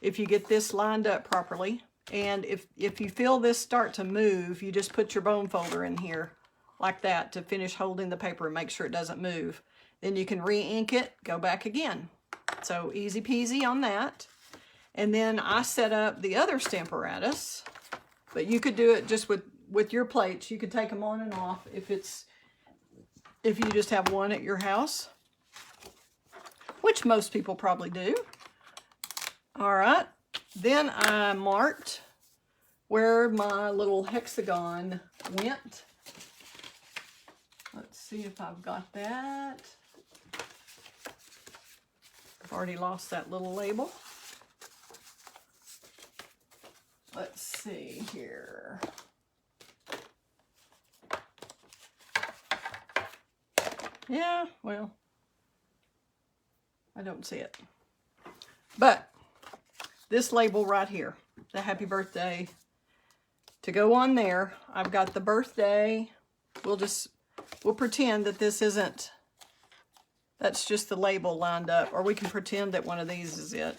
if you get this lined up properly. And if you feel this start to move, you just put your bone folder in here like that to finish holding the paper and make sure it doesn't move. Then you can re-ink it, go back again. So easy peasy on that. And then I set up the other Stamparatus, but you could do it just with your plates. You could take them on and off if you just have one at your house, which most people probably do. All right, then I marked where my little hexagon went. Let's see if I've got that. I've already lost that little label. Let's see here. Yeah, well, I don't see it. But this label right here, the happy birthday, to go on there, I've got the birthday. We'll pretend that this isn't, that's just the label lined up, or we can pretend that one of these is it.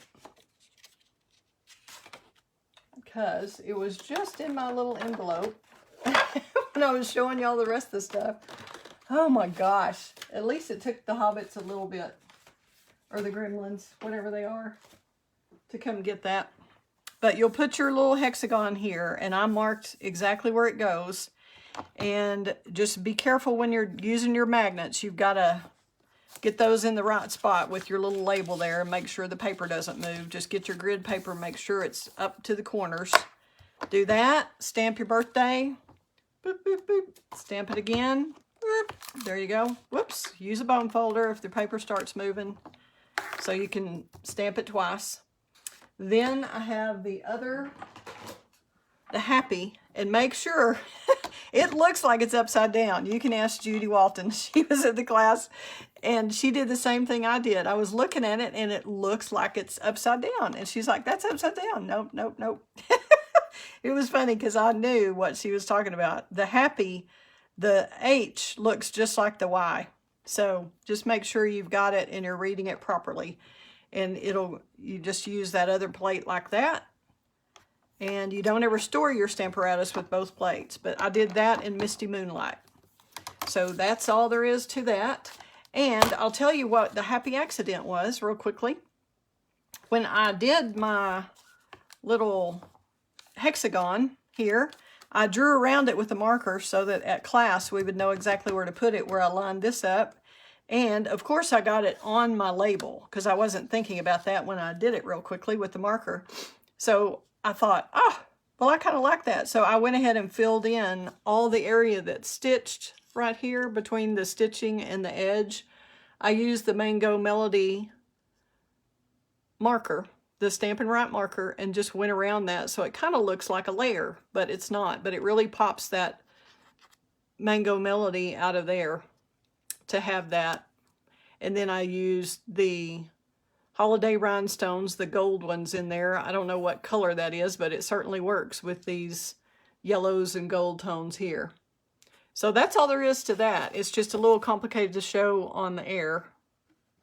Because it was just in my little envelope when I was showing y'all the rest of the stuff. Oh my gosh. At least it took the hobbits a little bit, or the gremlins, whatever they are, to come get that. But you'll put your little hexagon here, and I marked exactly where it goes. And just be careful when you're using your magnets. You've got to get those in the right spot with your little label there and make sure the paper doesn't move. Just get your grid paper, make sure it's up to the corners. Do that, stamp your birthday, boop, boop, boop. Stamp it again, boop. There you go. Whoops, use a bone folder if the paper starts moving so you can stamp it twice. Then I have the happy, and make sure it looks like it's upside down. You can ask Judy Walton. She was at the class and she did the same thing I did. I was looking at it and it looks like it's upside down. And she's like, that's upside down. Nope, nope, nope. It was funny because I knew what she was talking about. The happy, the H looks just like the Y. So just make sure you've got it and you're reading it properly. And you just use that other plate like that. And you don't ever store your Stamparatus with both plates. But I did that in Misty Moonlight. So that's all there is to that. And I'll tell you what the happy accident was real quickly. When I did my little hexagon here, I drew around it with a marker so that at class we would know exactly where to put it, where I lined this up. And of course I got it on my label because I wasn't thinking about that when I did it real quickly with the marker. So I thought, well, I kind of like that. So I went ahead and filled in all the area that's stitched right here between the stitching and the edge. I used the Mango Melody marker, the Stampin' Write marker, and just went around that. So it kind of looks like a layer, but it's not. But it really pops that Mango Melody out of there to have that. And then I used the Holiday Rhinestones, the gold ones in there. I don't know what color that is, but it certainly works with these yellows and gold tones here. So that's all there is to that. It's just a little complicated to show on the air,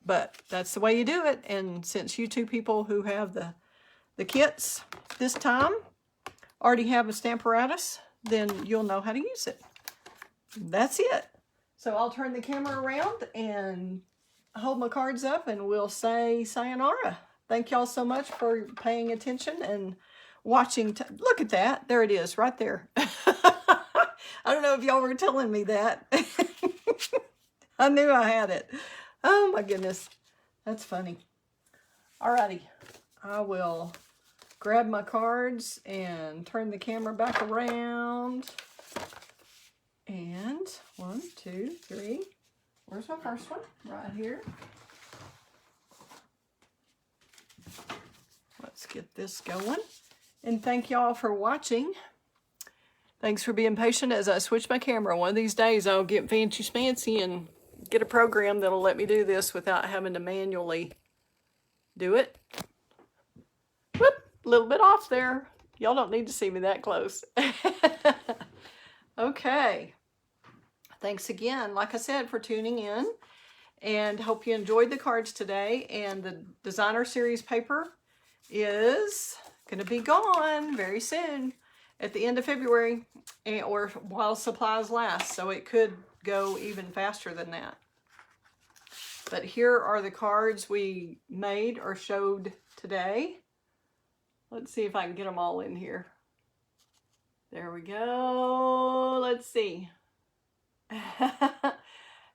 but that's the way you do it. And since you two people who have the kits this time already have a Stamparatus, then you'll know how to use it. That's it. So I'll turn the camera around and hold my cards up and we'll say sayonara. Thank y'all so much for paying attention and watching. Look at that. There it is right there. I don't know if y'all were telling me that. I knew I had it. Oh my goodness. That's funny. Alrighty. I will grab my cards and turn the camera back around. And 1, 2, 3. Where's my first one? Right here. Let's get this going. And thank y'all for watching. Thanks for being patient as I switch my camera. One of these days I'll get fancy and get a program that'll let me do this without having to manually do it. Whoop, a little bit off there. Y'all don't need to see me that close. Okay. Thanks again, like I said, for tuning in, and hope you enjoyed the cards today. And the designer series paper is going to be gone very soon at the end of February, or while supplies last, so it could go even faster than that. But here are the cards we made or showed today. Let's see if I can get them all in here. There we go. Let's see.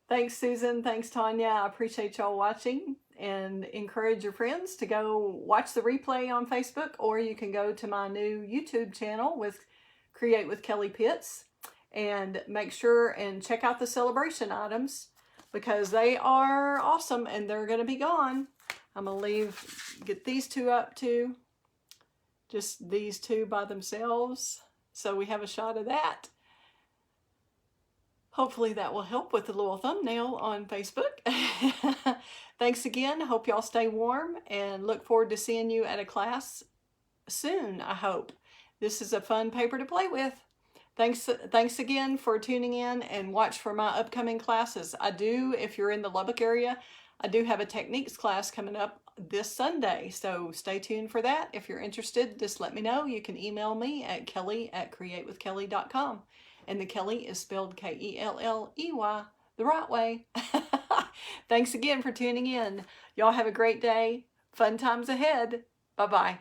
Thanks, Susan. Thanks, Tanya. I appreciate y'all watching, and encourage your friends to go watch the replay on Facebook, or you can go to my new YouTube channel with Create with Kelly Pitts, and make sure and check out the celebration items, because they are awesome and they're going to be gone. I'm going to get these two up too. Just these two by themselves. So we have a shot of that. Hopefully that will help with the little thumbnail on Facebook. Thanks again. Hope y'all stay warm, and look forward to seeing you at a class soon, I hope. This is a fun paper to play with. Thanks again for tuning in, and watch for my upcoming classes. I do, if you're in the Lubbock area, I do have a techniques class coming up this Sunday, so stay tuned for that. If you're interested, just let me know. You can email me at kelly@createwithkelly.com. And the Kelly is spelled K-E-L-L-E-Y, the right way. Thanks again for tuning in. Y'all have a great day. Fun times ahead. Bye-bye.